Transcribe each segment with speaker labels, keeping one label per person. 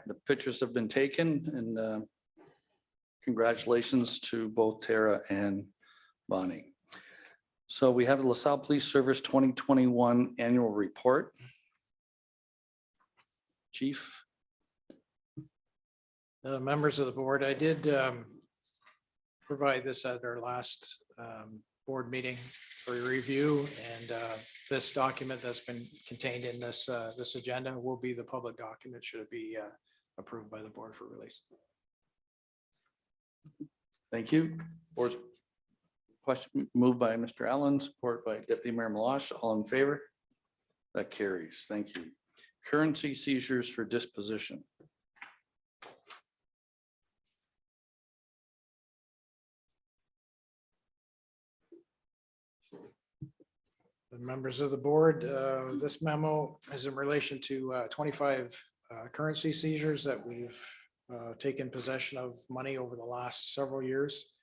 Speaker 1: the pictures have been taken, and congratulations to both Tara and Bonnie. So we have the LaSalle Police Service 2021 annual report. Chief.
Speaker 2: Members of the board, I did provide this at our last board meeting for your review, and this document that's been contained in this this agenda will be the public document should it be approved by the board for release.
Speaker 1: Thank you. Board's question moved by Mr. Allen, support by Deputy Mayor Malash. All in favor? That carries. Thank you. Currency seizures for disposition.
Speaker 2: The members of the board, this memo is in relation to 25 currency seizures that we've taken possession of money over the last several years.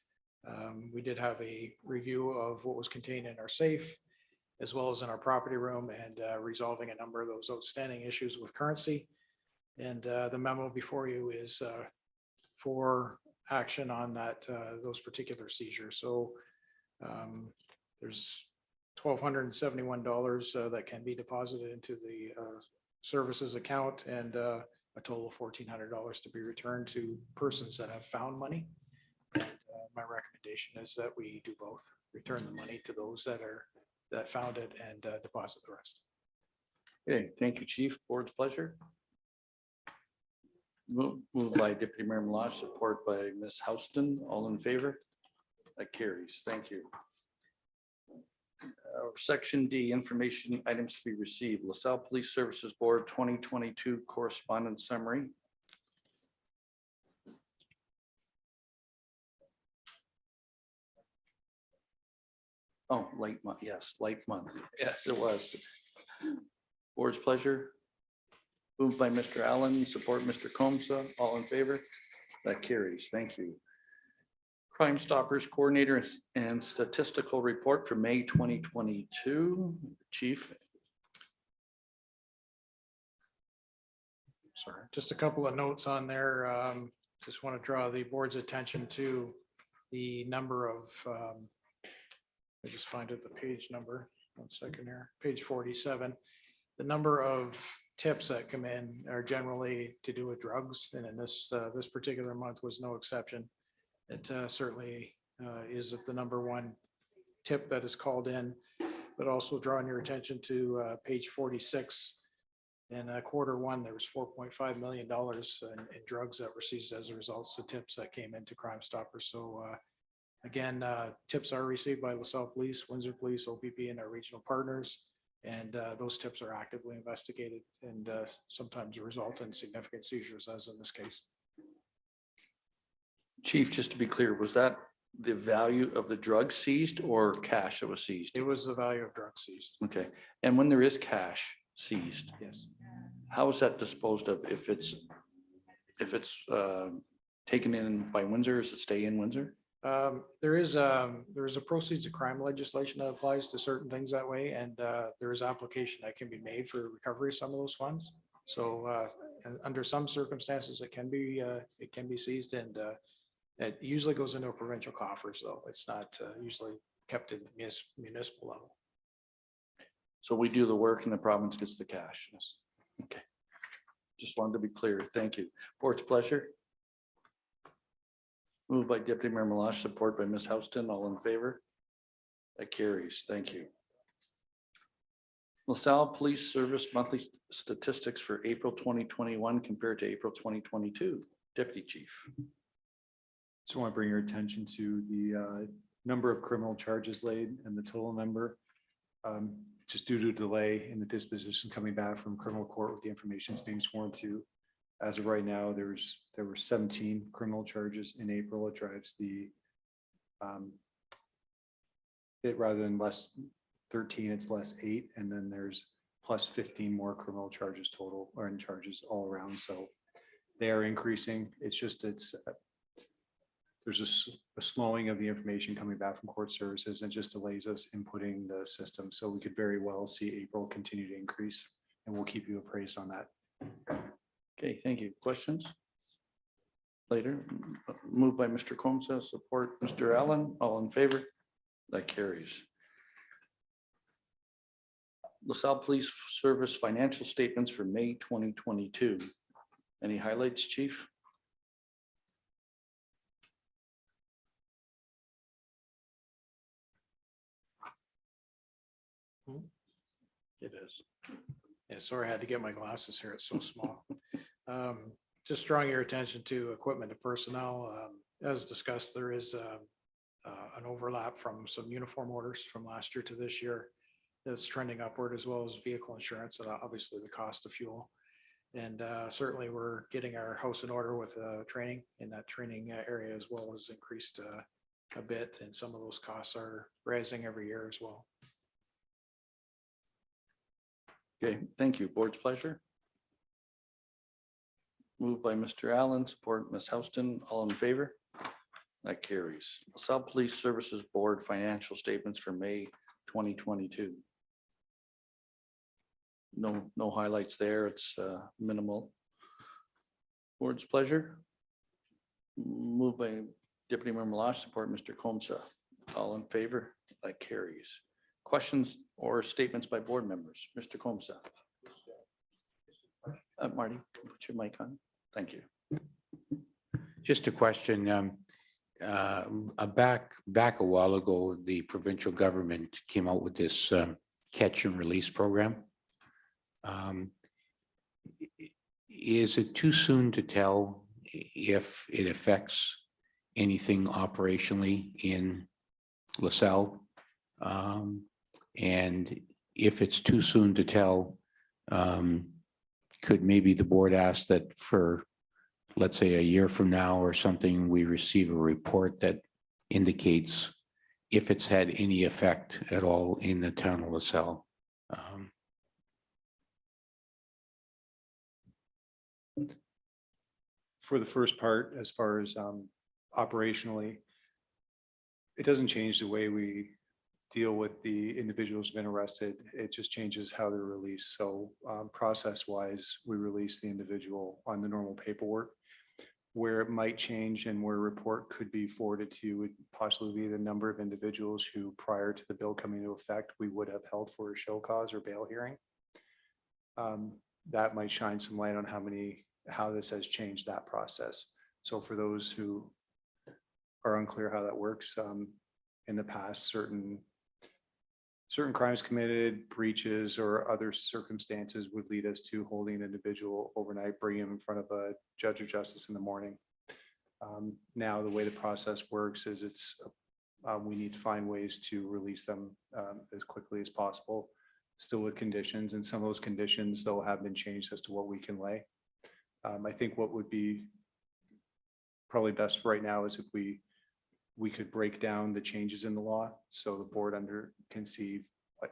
Speaker 2: We did have a review of what was contained in our safe, as well as in our property room, and resolving a number of those outstanding issues with currency. And the memo before you is for action on that those particular seizures. So there's $1,271 that can be deposited into the services account, and a total of $1,400 to be returned to persons that have found money. And, my recommendation is that we do both: return the money to those that found it and deposit the rest.
Speaker 1: Okay, thank you, Chief. Board's pleasure. Moved by Deputy Mayor Malash, support by Ms. Houston. All in favor? That carries. Thank you. Section D, information items to be received. LaSalle Police Services Board 2022 correspondence summary. Oh, light month. Yes, light month. Yes, it was. Board's pleasure. Moved by Mr. Allen, support Mr. Comsa. All in favor? That carries. Thank you. Crime Stoppers Coordinator and Statistical Report for May 2022. Chief.
Speaker 2: Sorry, just a couple of notes on there. Just want to draw the board's attention to the number of, I just find it the page number, 1 second here, page 47. The number of tips that come in are generally to do with drugs, and in this this particular month was no exception. It certainly is the number one tip that is called in, but also drawing your attention to page 46. In Q1, there was $4.5 million in drugs that were seized as a result of tips that came into Crime Stoppers. So again, tips are received by LaSalle Police, Windsor Police, OPP, and our regional partners. And those tips are actively investigated and sometimes result in significant seizures, as in this case.
Speaker 1: Chief, just to be clear, was that the value of the drug seized or cash that was seized?
Speaker 2: It was the value of drugs seized.
Speaker 1: Okay. And when there is cash seized,
Speaker 2: Yes.
Speaker 1: how is that disposed of? If it's taken in by Windsor, does it stay in Windsor?
Speaker 2: There is a proceeds of crime legislation that applies to certain things that way, and there is application that can be made for recovery of some of those funds. So under some circumstances, it can be seized, and it usually goes into a provincial coffers, though it's not usually kept at the municipal level.
Speaker 1: So we do the work and the province gets the cash. Yes. Okay. Just wanted to be clear. Thank you. Board's pleasure. Moved by Deputy Mayor Malash, support by Ms. Houston. All in favor? That carries. Thank you. LaSalle Police Service monthly statistics for April 2021 compared to April 2022. Deputy Chief.
Speaker 3: So I want to bring your attention to the number of criminal charges laid and the total number. Just due to a delay in the disposition coming back from criminal court with the information is being sworn to. As of right now, there were 17 criminal charges in April. It drives the it rather than less 13, it's less 8, and then there's plus 15 more criminal charges total, or in charges all around. So they are increasing. It's just there's a slowing of the information coming back from court services, and just delays us inputting the system. So we could very well see April continue to increase, and we'll keep you appraised on that.
Speaker 1: Okay, thank you. Questions? Later, moved by Mr. Comsa, support Mr. Allen, all in favor? That carries. LaSalle Police Service financial statements for May 2022. Any highlights, Chief?
Speaker 2: It is. Yeah, sorry, I had to get my glasses here. It's so small. Just drawing your attention to equipment and personnel. As discussed, there is an overlap from some uniform orders from last year to this year that's trending upward, as well as vehicle insurance and obviously the cost of fuel. And certainly we're getting our house in order with training, in that training area as well as increased a bit. And some of those costs are rising every year as well.
Speaker 1: Okay, thank you. Board's pleasure. Moved by Mr. Allen, support Ms. Houston, all in favor? That carries. LaSalle Police Services Board financial statements for May 2022. No highlights there. It's minimal. Board's pleasure. Moved by Deputy Member Lash, support Mr. Comsa, all in favor? That carries. Questions or statements by board members? Mr. Comsa. Marty, put your mic on. Thank you.
Speaker 4: Just a question. Back a while ago, the provincial government came out with this catch and release program. Is it too soon to tell if it affects anything operationally in LaSalle? And if it's too soon to tell, could maybe the board ask that for, let's say, a year from now or something, we receive a report that indicates if it's had any effect at all in the town of LaSalle?
Speaker 3: For the first part, as far as operationally, it doesn't change the way we deal with the individuals who've been arrested. It just changes how they're released. So process wise, we release the individual on the normal paperwork. Where it might change and where a report could be forwarded to would possibly be the number of individuals who, prior to the bill coming into effect, we would have held for a show cause or bail hearing. That might shine some light on how this has changed that process. So for those who are unclear how that works, in the past, certain crimes committed, breaches, or other circumstances would lead us to holding an individual overnight, bringing him in front of a judge or justice in the morning. Now, the way the process works is we need to find ways to release them as quickly as possible, still with conditions, and some of those conditions, though, have been changed as to what we can lay. I think what would be probably best right now is if we could break down the changes in the law so the board can see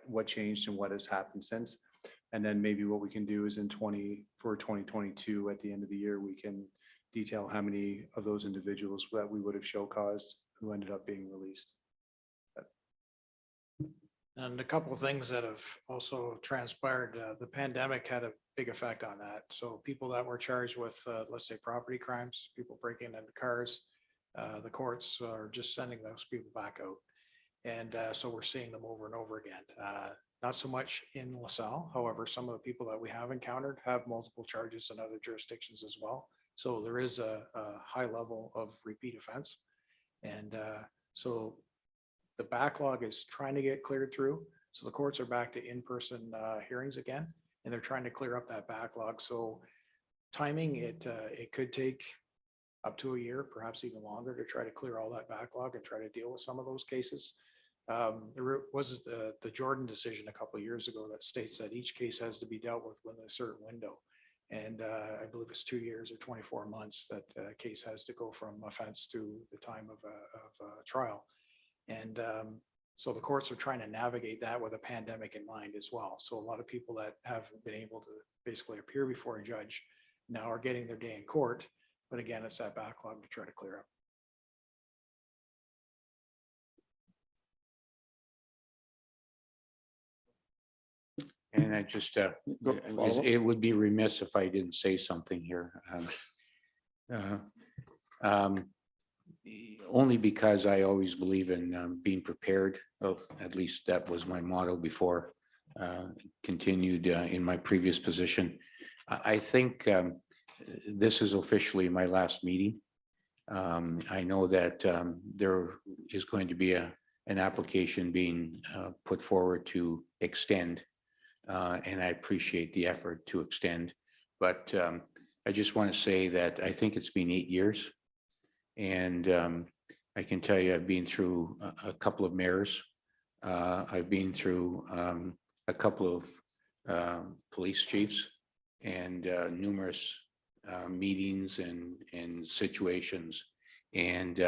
Speaker 3: what changed and what has happened since. And then maybe what we can do is for 2022, at the end of the year, we can detail how many of those individuals that we would have show caused who ended up being released.
Speaker 2: And a couple of things that have also transpired, the pandemic had a big effect on that. So people that were charged with, let's say, property crimes, people breaking into cars, the courts are just sending those people back out. And so we're seeing them over and over again. Not so much in LaSalle. However, some of the people that we have encountered have multiple charges in other jurisdictions as well. So there is a high level of repeat offense. And so the backlog is trying to get cleared through. So the courts are back to in-person hearings again, and they're trying to clear up that backlog. So timing, it could take up to a year, perhaps even longer, to try to clear all that backlog and try to deal with some of those cases. There was the Jordan decision a couple of years ago that states that each case has to be dealt with within a certain window. And I believe it's 2 years or 24 months that a case has to go from offense to the time of a trial. And so the courts are trying to navigate that with a pandemic in mind as well. So a lot of people that haven't been able to basically appear before a judge now are getting their day in court. But again, it's that backlog to try to clear up.
Speaker 4: And I just,
Speaker 1: Follow-up?
Speaker 4: it would be remiss if I didn't say something here. Only because I always believe in being prepared. Oh, at least that was my motto before continued in my previous position. I think this is officially my last meeting. I know that there is going to be an application being put forward to extend. And I appreciate the effort to extend, but I just want to say that I think it's been 8 years. And I can tell you, I've been through a couple of mayors. I've been through a couple of police chiefs and numerous meetings and situations. And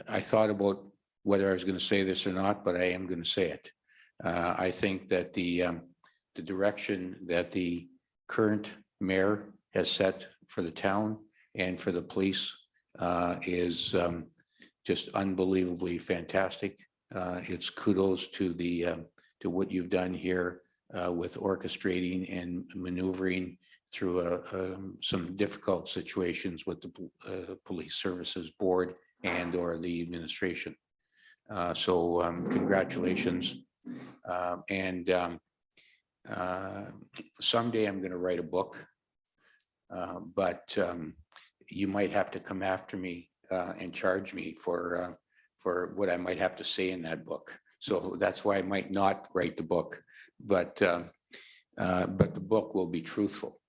Speaker 4: I thought about whether I was going to say this or not, but I am going to say it. I think that the direction that the current mayor has set for the town and for the police is just unbelievably fantastic. It's kudos to to what you've done here with orchestrating and maneuvering through some difficult situations with the Police Services Board and or the administration. So congratulations. And someday I'm going to write a book, but you might have to come after me and charge me for what I might have to say in that book. So that's why I might not write the book, but the book will be truthful.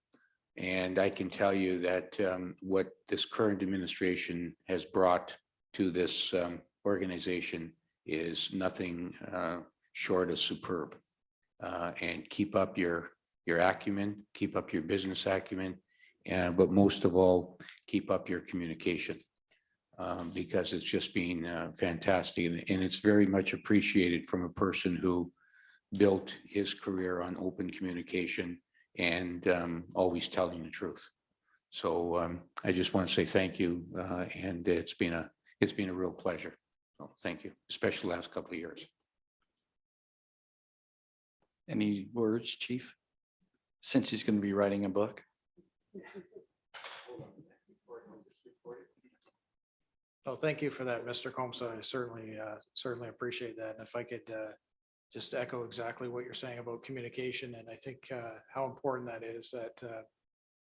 Speaker 4: And I can tell you that what this current administration has brought to this organization is nothing short of superb. And keep up your acumen, keep up your business acumen, but most of all, keep up your communication because it's just been fantastic. And it's very much appreciated from a person who built his career on open communication and always telling the truth. So I just want to say thank you. And it's been a real pleasure. So thank you, especially the last couple of years.
Speaker 1: Any words, Chief? Since he's going to be writing a book.
Speaker 2: Well, thank you for that, Mr. Combs. I certainly appreciate that. And if I could just echo exactly what you're saying about communication, and I think how important that is that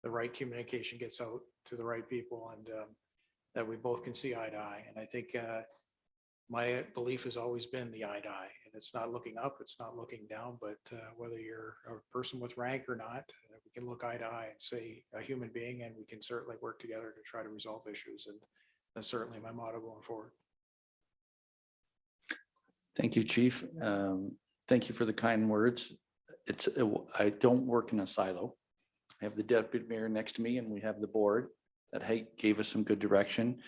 Speaker 2: the right communication gets out to the right people and that we both can see eye to eye. And I think my belief has always been the eye to eye, and it's not looking up, it's not looking down, but whether you're a person with rank or not, we can look eye to eye and say a human being, and we can certainly work together to try to resolve issues. And that's certainly my motto going forward.
Speaker 1: Thank you, Chief. Thank you for the kind words. I don't work in a silo. I have the deputy mayor next to me, and we have the board that gave us some good direction.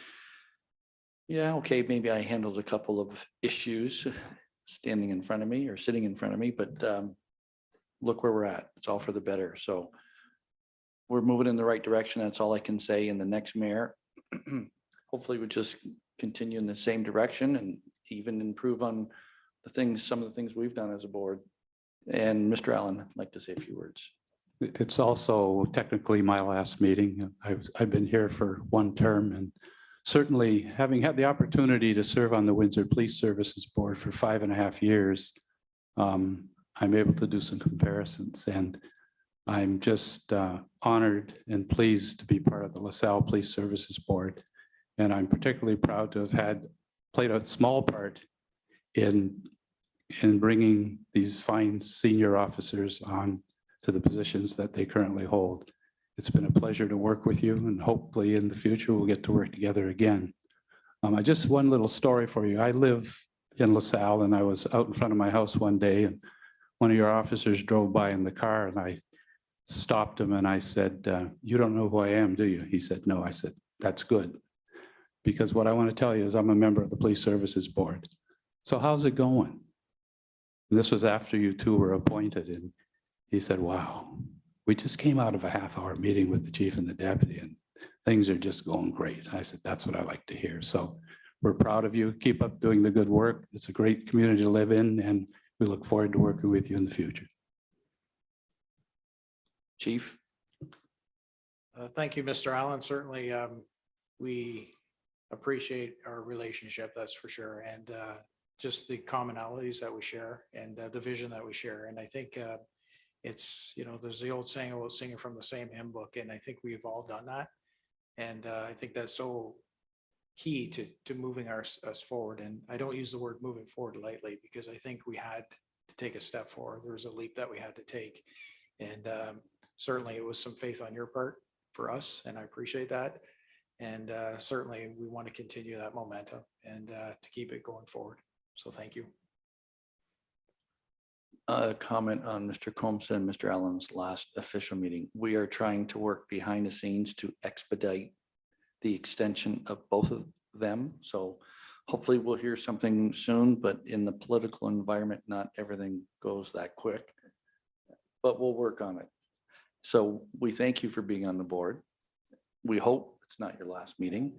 Speaker 1: Yeah, okay, maybe I handled a couple of issues standing in front of me or sitting in front of me, but look where we're at. It's all for the better. So we're moving in the right direction. That's all I can say. And the next mayor, hopefully would just continue in the same direction and even improve on some of the things we've done as a board. And Mr. Allen, I'd like to say a few words.
Speaker 5: It's also technically my last meeting. I've been here for one term, and certainly having had the opportunity to serve on the Windsor Police Services Board for 5.5 years, I'm able to do some comparisons, and I'm just honored and pleased to be part of the LaSalle Police Services Board. And I'm particularly proud to have played a small part in bringing these fine senior officers on to the positions that they currently hold. It's been a pleasure to work with you, and hopefully in the future we'll get to work together again. Just one little story for you. I live in LaSalle, and I was out in front of my house one day, and one of your officers drove by in the car, and I stopped him and I said, "You don't know who I am, do you?" He said, "No." I said, "That's good, because what I want to tell you is I'm a member of the Police Services Board. So how's it going?" And this was after you two were appointed, and he said, "Wow, we just came out of a half-hour meeting with the chief and the deputy, and things are just going great." I said, "That's what I like to hear." So we're proud of you. Keep up doing the good work. It's a great community to live in, and we look forward to working with you in the future.
Speaker 1: Chief?
Speaker 2: Thank you, Mr. Allen. Certainly, we appreciate our relationship, that's for sure. And just the commonalities that we share and the vision that we share. And I think it's, there's the old saying about singing from the same hymn book. And I think we've all done that. And I think that's so key to moving us forward. And I don't use the word moving forward lightly, because I think we had to take a step forward. There was a leap that we had to take. And certainly it was some faith on your part for us, and I appreciate that. And certainly we want to continue that momentum and to keep it going forward. So thank you.
Speaker 1: Comment on Mr. Combs and Mr. Allen's last official meeting. We are trying to work behind the scenes to expedite the extension of both of them. So hopefully we'll hear something soon, but in the political environment, not everything goes that quick. But we'll work on it. So we thank you for being on the board. We hope it's not your last meeting.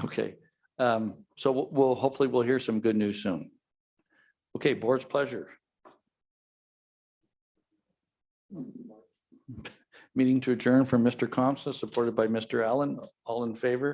Speaker 1: Okay. So we'll hopefully we'll hear some good news soon. Okay, board's pleasure. Meeting to adjourn from Mr. Comsa, supported by Mr. Allen. All in favor?